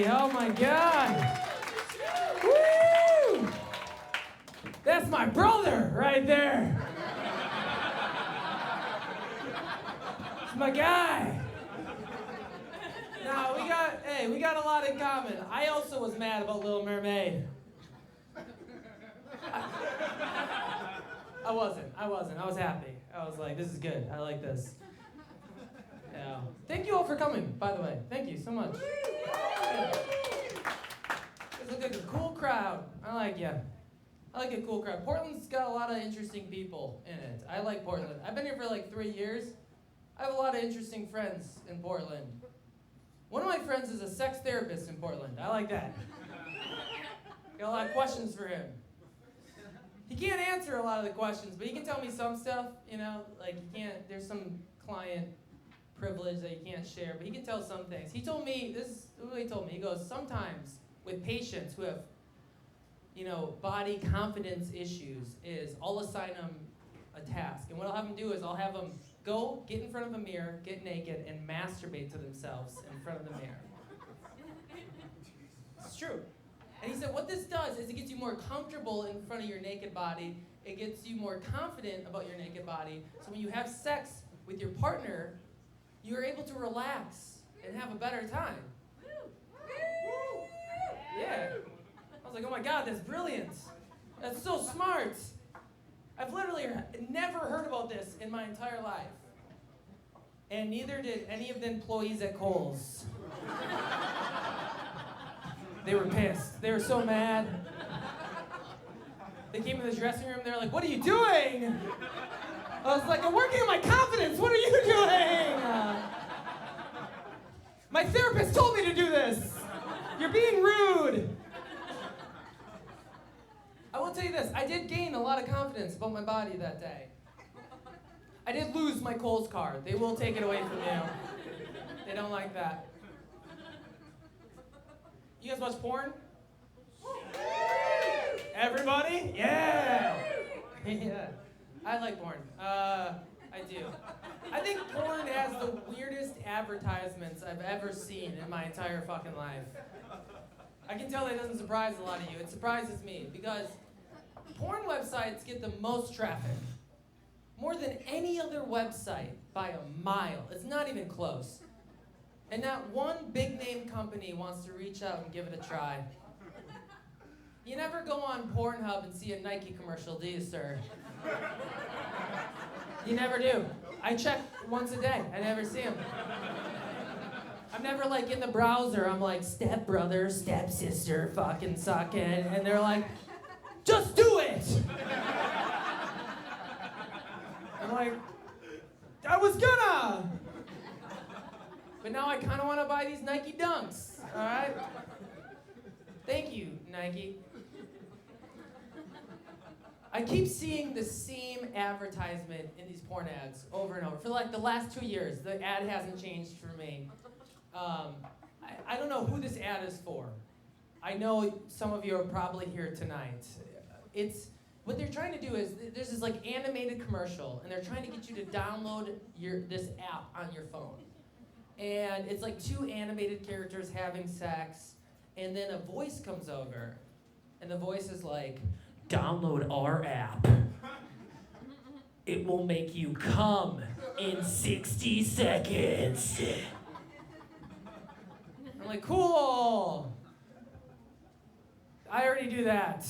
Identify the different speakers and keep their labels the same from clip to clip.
Speaker 1: everybody. Oh my God. Woo! That's my brother right there. It's my guy. Now we got a lot in common. I also was mad about Little Mermaid. I wasn't. I was happy. I was like, this is good. I like this. Yeah. Thank you all for coming, by the way. Thank you so much. Yeah. You look like a cool crowd. I like you. I like a cool crowd. Portland's got a lot of interesting people in it. I like Portland. I've been here for like 3 years. I have a lot of interesting friends in Portland. One of my friends is a sex therapist in Portland. I like that. Got a lot of questions for him. He can't answer a lot of the questions, but he can tell me some stuff, you know, like there's some client privilege that you can't share, but he can tell some things. He told me, this is what he told me, he goes, sometimes with patients who have, you know, body confidence issues is I'll assign them a task. And what I'll have them do is I'll have them go get in front of a mirror, get naked, and masturbate to themselves in front of the mirror. It's true. And he said what this does is it gets you more comfortable in front of your naked body. It gets you more confident about your naked body. So when you have sex with your partner, you're able to relax and have a better time. Yeah. I was like, oh my God, that's brilliant. That's so smart. I've literally never heard about this in my entire life. And neither did any of the employees at Kohl's. They were pissed. They were so mad. They came in the dressing room, they're like, what are you doing? I was like, I'm working on my confidence. What are you doing? My therapist told me to do this. You're being rude. I will tell you this, I did gain a lot of confidence about my body that day. I did lose my Kohl's card. They will take it away from you. They don't like that. You guys watch porn? Everybody? Yeah! Yeah. I like porn. I do. I think porn has the weirdest advertisements I've ever seen in my entire fucking life. I can tell that doesn't surprise a lot of you. It surprises me because porn websites get the most traffic. More than any other website by a mile. It's not even close. And not one big name company wants to reach out and give it a try. You never go on Pornhub and see a Nike commercial, do you, sir? You never do. I check once a day. I never see them. I'm never like in the browser, I'm like, stepbrother, stepsister, fucking suck it. And they're like, just do it! I'm like, I was gonna! But now I kind of want to buy these Nike Dunks, all right? Thank you, Nike. I keep seeing the same advertisement in these porn ads over and over. For like the last 2 years, the ad hasn't changed for me. I don't know who this ad is for. I know some of you are probably here tonight. What they're trying to do is, there's this like animated commercial, and they're trying to get you to download this app on your phone. And it's like two animated characters having sex, and then a voice comes over, and the voice is like, download our app. It will make you come in 60 seconds. I'm like, cool. I already do that.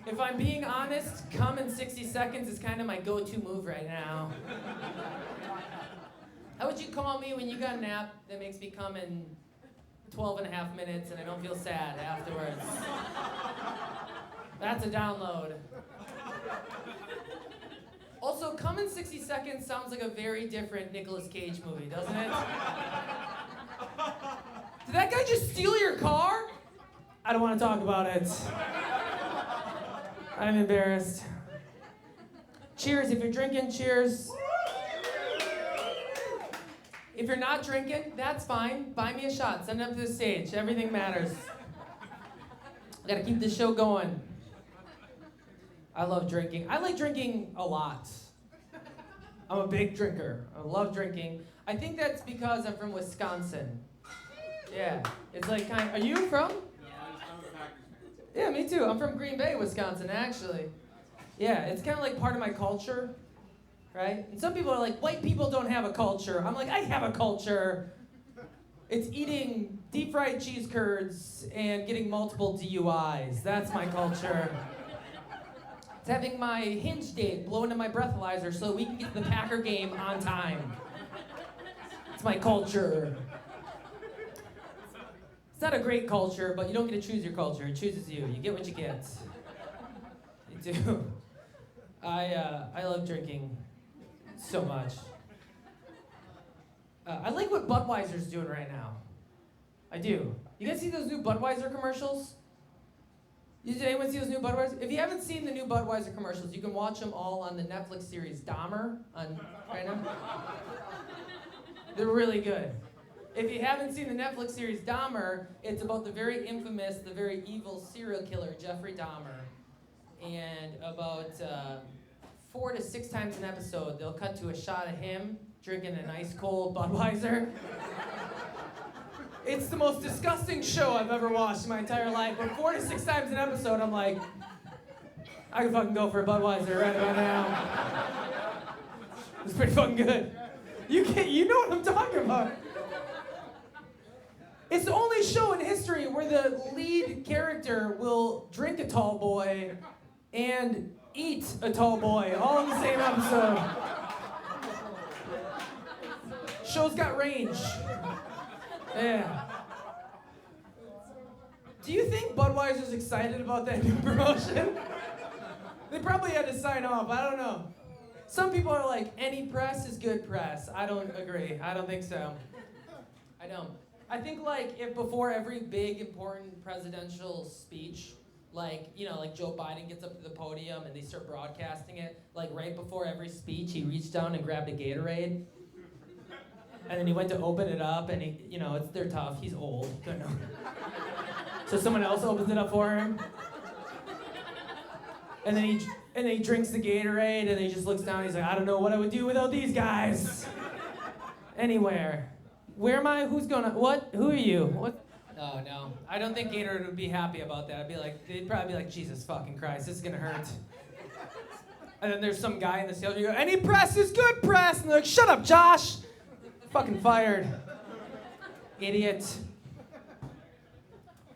Speaker 1: If I'm being honest, come in 60 seconds is kind of my go-to move right now. How would you call me when you got an app that makes me come in 12 and a half minutes and I don't feel sad afterwards? That's a download. Also, come in 60 seconds sounds like a very different Nicolas Cage movie, doesn't it? Did that guy just steal your car? I don't want to talk about it. I'm embarrassed. Cheers, if you're drinking, cheers. If you're not drinking, that's fine. Buy me a shot, send it up to the stage. Everything matters. I gotta keep this show going. I love drinking. I like drinking a lot. I'm a big drinker. I love drinking. I think that's because I'm from Wisconsin. Yeah, it's like kind of, are you from? Yeah, me too. I'm from Green Bay, Wisconsin, actually. Yeah, it's kind of like part of my culture, right? And some people are like, white people don't have a culture. I'm like, I have a culture. It's eating deep fried cheese curds and getting multiple DUIs. That's my culture. It's having my hinge date blow into my breathalyzer so we can get to the Packer game on time. It's my culture. It's not a great culture, but you don't get to choose your culture. It chooses you. You get what you get. You do. I love drinking so much. I like what Budweiser's doing right now. I do. You guys see those new Budweiser commercials? Did anyone see those new Budweiser? If you haven't seen the new Budweiser commercials, you can watch them all on the Netflix series Dahmer on right now. They're really good. If you haven't seen the Netflix series Dahmer, it's about the very infamous, the very evil serial killer, Jeffrey Dahmer. And about 4 to 6 times an episode, they'll cut to a shot of him drinking an ice cold Budweiser. It's the most disgusting show I've ever watched in my entire life. But 4 to 6 times an episode, I'm like, I can fucking go for a Budweiser right about now. It's pretty fucking good. You know what I'm talking about. It's the only show in history where the lead character will drink a tall boy and eat a tall boy all in the same episode. Show's got range. Yeah. Do you think Budweiser's excited about that new promotion? They probably had to sign off. I don't know. Some people are like, any press is good press. I don't agree. I don't think so. I don't. I think like if before every big important presidential speech, like, you know, like Joe Biden gets up to the podium and they start broadcasting it, like right before every speech he reached down and grabbed a Gatorade. And then he went to open it up and he, you know, they're tough. He's old. Don't know. So someone else opens it up for him. And then he drinks the Gatorade and then he just looks down and he's like, I don't know what I would do without these guys. Anywhere. Where am I? Who's gonna, what? Who are you? What? Oh, no. I don't think Gatorade would be happy about that. They'd probably be like, Jesus fucking Christ, this is gonna hurt. And then there's some guy in the sales, you go, any press is good press. And they're like, shut up, Josh. Fucking fired. Idiot.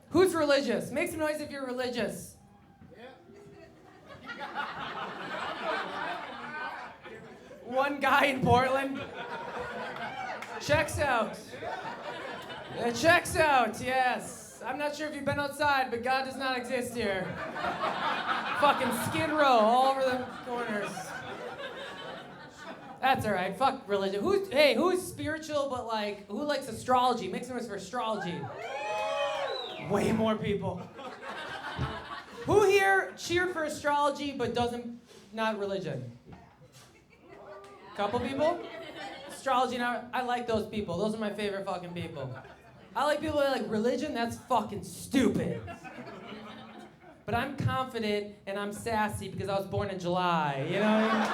Speaker 1: Who's religious? Make some noise if you're religious. One guy in Portland. Checks out. It checks out, yes. I'm not sure if you've been outside, but God does not exist here. Fucking Skid Row all over the corners. That's all right. Fuck religion. Who's spiritual but like, who likes astrology? Make some noise for astrology. Way more people. Who here cheered for astrology but not religion? Couple people? Astrology, I like those people. Those are my favorite fucking people. I like people that are like, religion, that's fucking stupid. But I'm confident and I'm sassy because I was born in July, you know what I mean?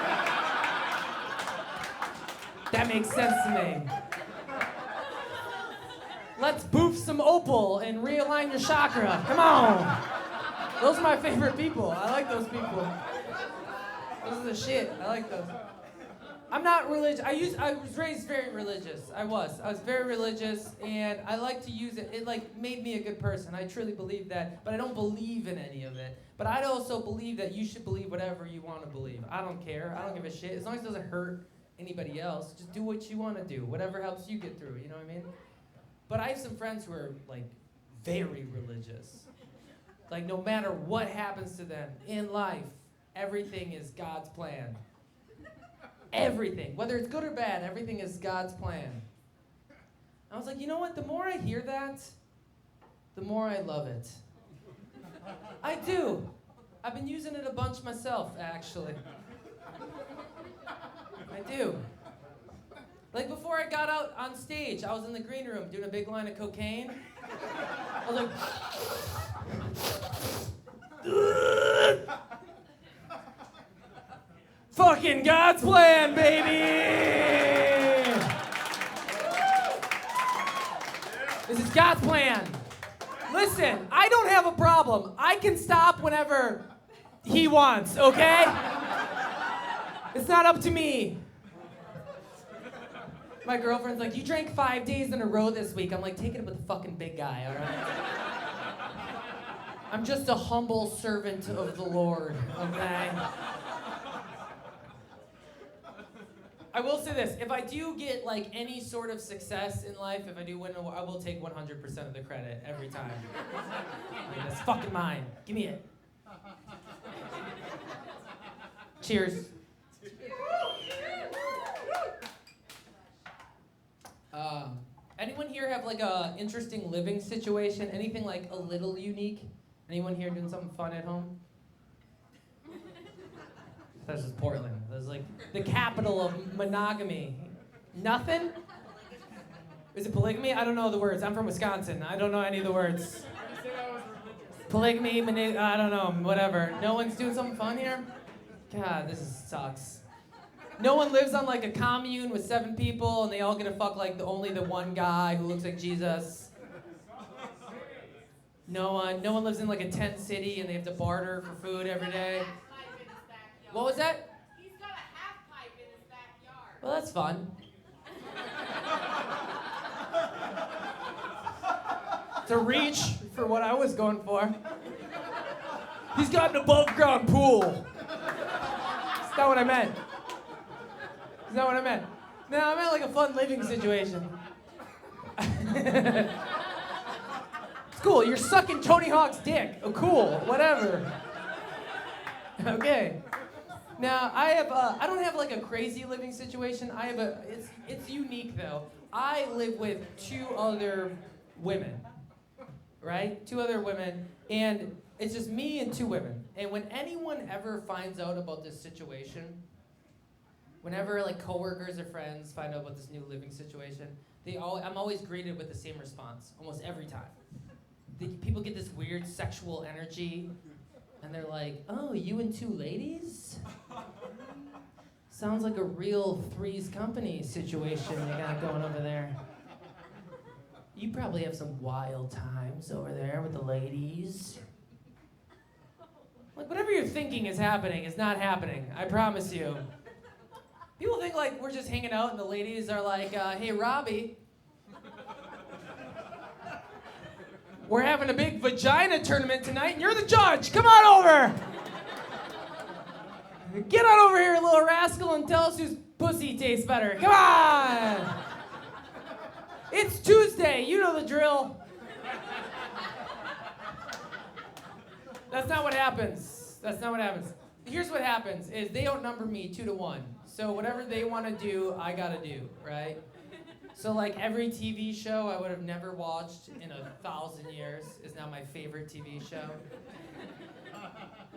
Speaker 1: That makes sense to me. Let's boof some opal and realign your chakra. Come on. Those are my favorite people. I like those people. Those are the shit. I like those. I'm not religious. I was raised very religious. I was very religious, and I like to use it. It like made me a good person. I truly believe that, but I don't believe in any of it. But I also believe that you should believe whatever you want to believe. I don't care. I don't give a shit. As long as it doesn't hurt anybody else, just do what you want to do. Whatever helps you get through, you know what I mean? But I have some friends who are like very religious. Like no matter what happens to them in life, everything is God's plan. Everything, whether it's good or bad, everything is God's plan. I was like, you know what? The more I hear that, the more I love it. I do. I've been using it a bunch myself, actually. I do. Like before I got out on stage, I was in the green room doing a big line of cocaine. I was like, fuck fucking God's plan, baby! This is God's plan. Listen, I don't have a problem. I can stop whenever he wants, okay? It's not up to me. My girlfriend's like, you drank 5 days in a row this week. I'm like, take it up with the fucking big guy, all right? I'm just a humble servant of the Lord, okay? I will say this, if I do get like any sort of success in life, if I do win an award, I will take 100% of the credit every time. Like, that's fucking mine. Give me it. Cheers. Anyone here have like a interesting living situation? Anything like a little unique? Anyone here doing something fun at home? This is Portland. This is like the capital of monogamy. Nothing? Is it polygamy? I don't know the words. I'm from Wisconsin. I don't know any of the words. Polygamy, I don't know, whatever. No one's doing something fun here? God, sucks. No one lives on like a commune with 7 people and they all get to fuck like only the one guy who looks like Jesus. No one lives in like a tent city and they have to barter for food every day. What was that?
Speaker 2: He's got a half pipe in his backyard.
Speaker 1: Well, that's fun. It's a reach for what I was going for. He's got an above ground pool. That's not what I meant. Is that what I meant? No, I meant like a fun living situation. It's cool, you're sucking Tony Hawk's dick. Oh, cool, whatever. Okay. Now, I don't have like a crazy living situation. It's unique though. I live with 2 other women, right? 2 other women, and it's just me and 2 women. And when anyone ever finds out about this situation, whenever like coworkers or friends find out about this new living situation, I'm always greeted with the same response, almost every time. People get this weird sexual energy, and they're like, oh, you and 2 ladies? Sounds like a real Three's Company situation they got going over there. You probably have some wild times over there with the ladies. Like, whatever you're thinking is happening is not happening, I promise you. People think like we're just hanging out and the ladies are like, hey, Robbie, we're having a big vagina tournament tonight and you're the judge. Come on over. Get on over here, little rascal, and tell us whose pussy tastes better. Come on. It's Tuesday. You know the drill. That's not what happens. That's not what happens. Here's what happens is they outnumber me 2-1. So whatever they want to do, I gotta do, right? So like every TV show I would have never watched in 1,000 years is now my favorite TV show.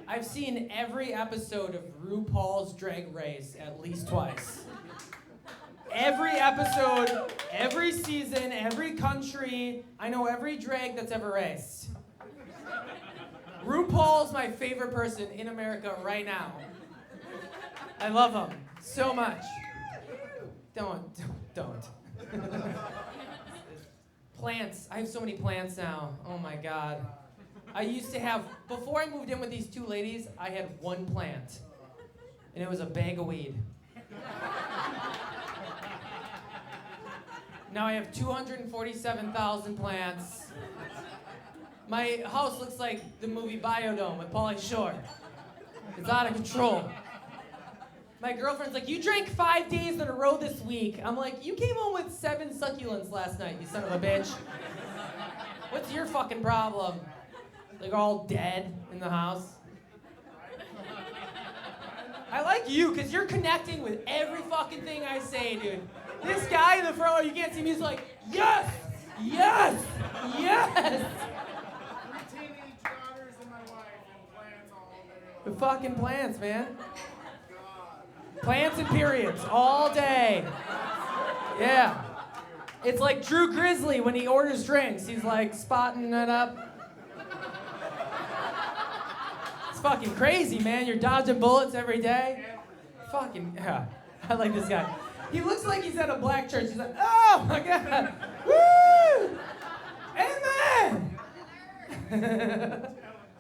Speaker 1: I've seen every episode of RuPaul's Drag Race at least twice. Every episode, every season, every country, I know every drag that's ever raced. RuPaul's my favorite person in America right now. I love him so much. Don't. Plants. I have so many plants now. Oh my God. I used to have, before I moved in with these 2 ladies, I had 1 plant. And it was a bag of weed. Now I have 247,000 plants. My house looks like the movie Biodome with Pauly Shore. It's out of control. My girlfriend's like, you drank 5 days in a row this week. I'm like, you came home with 7 succulents last night, you son of a bitch. What's your fucking problem? Like all dead in the house. I like you, because you're connecting with every fucking thing I say, dude. This guy in the front row, you can't see me, he's like, yes, yes, yes.
Speaker 2: 3 teenage daughters and my wife and plants all day long.
Speaker 1: The fucking plants, man. Plants and periods all day. Yeah. It's like Drew Grizzly when he orders drinks. He's like spotting it up. It's fucking crazy, man. You're dodging bullets every day. Fucking, yeah. I like this guy. He looks like he's at a black church. He's like, oh my God. Woo! Amen!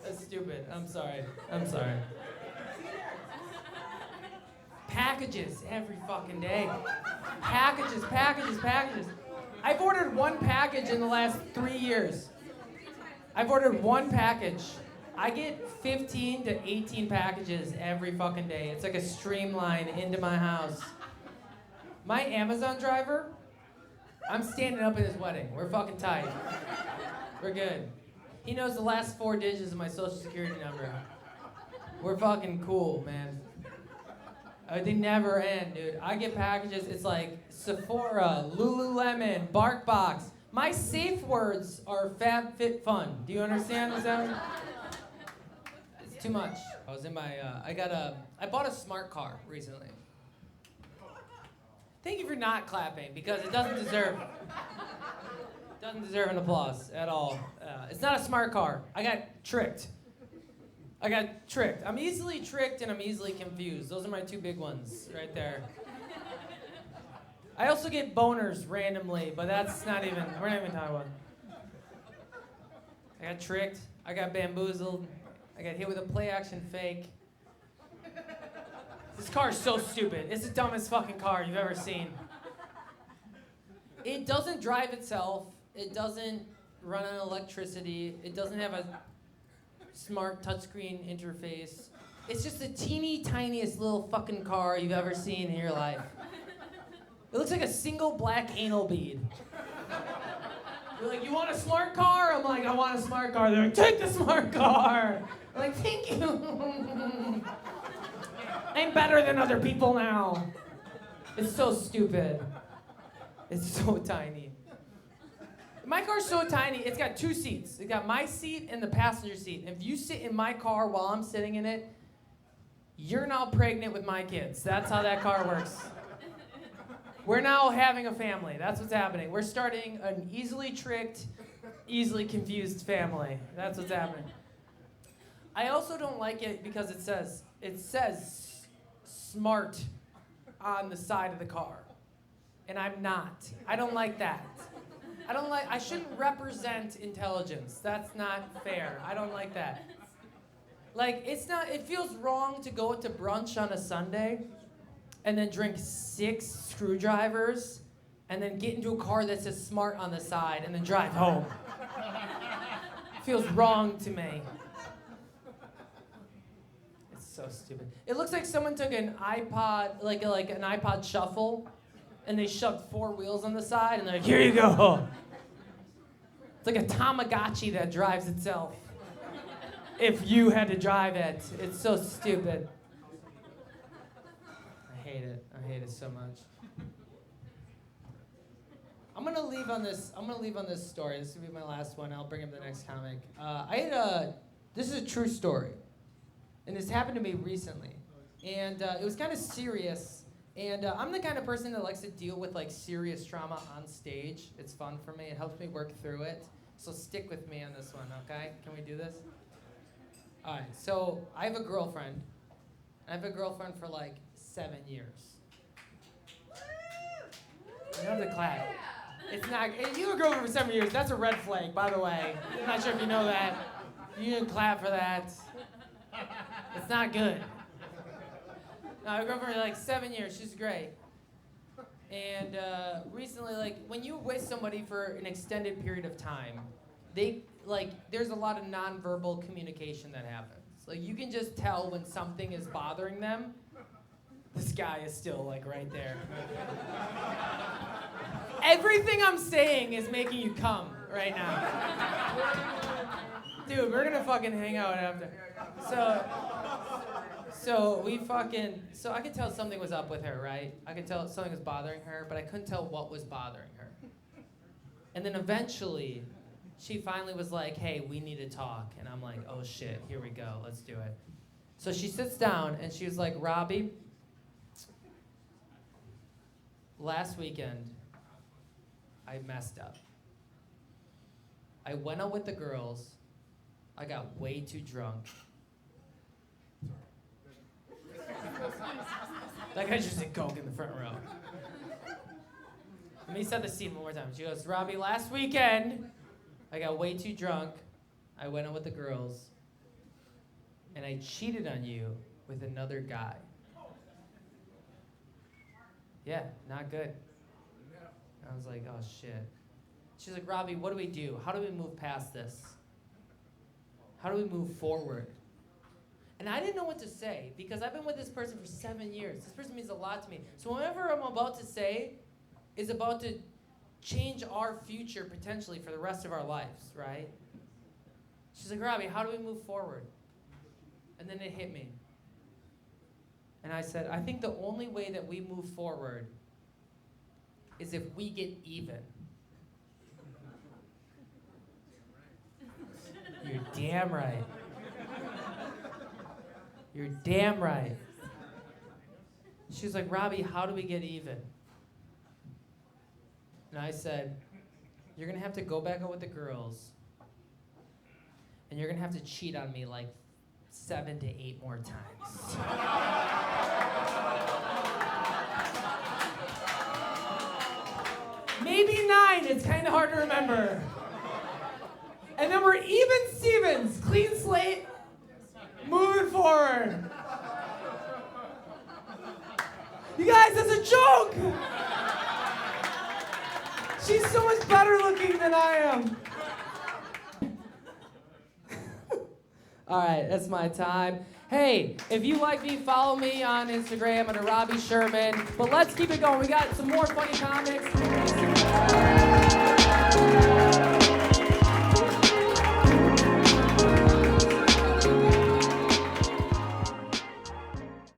Speaker 1: That's stupid. I'm sorry. Packages every fucking day. Packages. I've ordered one package in the last 3 years. I've ordered one package. I get 15 to 18 packages every fucking day. It's like a streamline into my house. My Amazon driver, I'm standing up at his wedding. We're fucking tight. We're good. He knows the last 4 digits of my social security number. We're fucking cool, man. They never end, dude. I get packages. It's like Sephora, Lululemon, BarkBox. My safe words are FabFitFun. Do you understand what's happening? It's too much. I was in my, I bought a smart car recently. Thank you for not clapping because it doesn't deserve an applause at all. It's not a smart car. I got tricked. I'm easily tricked and I'm easily confused. Those are my 2 big ones right there. I also get boners randomly, but that's not even, we're not even talking about it. I got tricked. I got bamboozled. I got hit with a play-action fake. This car is so stupid. It's the dumbest fucking car you've ever seen. It doesn't drive itself. It doesn't run on electricity. It doesn't have a smart touchscreen interface. It's just the teeny tiniest little fucking car you've ever seen in your life. It looks like a single black anal bead. They're like, you want a smart car? I'm like, I want a smart car. They're like, take the smart car. I'm like, thank you. I'm better than other people now. It's so stupid. It's so tiny. My car's so tiny, it's got 2 seats. It's got my seat and the passenger seat. If you sit in my car while I'm sitting in it, you're now pregnant with my kids. That's how that car works. We're now having a family. That's what's happening. We're starting an easily tricked, easily confused family. That's what's happening. I also don't like it because it says smart on the side of the car. And I'm not. I don't like that. I shouldn't represent intelligence. That's not fair. I don't like that. Like, it feels wrong to go to brunch on a Sunday and then drink 6 screwdrivers and then get into a car that says smart on the side and then drive home. It feels wrong to me. It's so stupid. It looks like someone took an iPod, like an iPod shuffle, and they shoved 4 wheels on the side and they're like, here you go. It's like a Tamagotchi that drives itself. If you had to drive it. It's so stupid. I hate it so much. I'm gonna leave on this story. This will be my last one. I'll bring up the next comic. This is a true story. And this happened to me recently. And it was kind of serious. And I'm the kind of person that likes to deal with like serious trauma on stage. It's fun for me. It helps me work through it. So stick with me on this one, okay? Can we do this? All right. So I have a girlfriend. I've had a girlfriend for like 7 years. You don't have to clap. It's not. If you have a girlfriend for 7 years, that's a red flag, by the way. I'm not sure if you know that. You didn't clap for that. It's not good. No, I have a girlfriend for like 7 years. She's great. And recently, like, when you with somebody for an extended period of time, there's a lot of nonverbal communication that happens. Like, you can just tell when something is bothering them. This guy is still, like, right there. Everything I'm saying is making you come right now. Dude, we're gonna fucking hang out after. So I could tell something was up with her, right? I could tell something was bothering her, but I couldn't tell what was bothering her. And then eventually, she finally was like, hey, we need to talk. And I'm like, oh shit, here we go, let's do it. So she sits down and she was like, Robbie, last weekend, I messed up. I went out with the girls, I got way too drunk. That guy just did coke in the front row. Let me set the scene one more time. She goes, Robbie, last weekend, I got way too drunk. I went out with the girls. And I cheated on you with another guy. Yeah, not good. I was like, oh, shit. She's like, Robbie, what do we do? How do we move past this? How do we move forward? And I didn't know what to say because I've been with this person for 7 years. This person means a lot to me. So whatever I'm about to say is about to change our future potentially for the rest of our lives, right? She's like, Robbie, how do we move forward? And then it hit me. And I said, I think the only way that we move forward is if we get even. You're damn right. You're damn right. She's like, Robbie, how do we get even? And I said, you're going to have to go back out with the girls, and you're going to have to cheat on me like 7 to 8 more times. Maybe 9, it's kind of hard to remember. And then we're even Stevens, clean slate, moving forward. You guys, that's a joke! She's so much better looking than I am. All right, that's my time. Hey, if you like me, follow me on Instagram under Robbie Sherman. But let's keep it going. We got some more funny comics.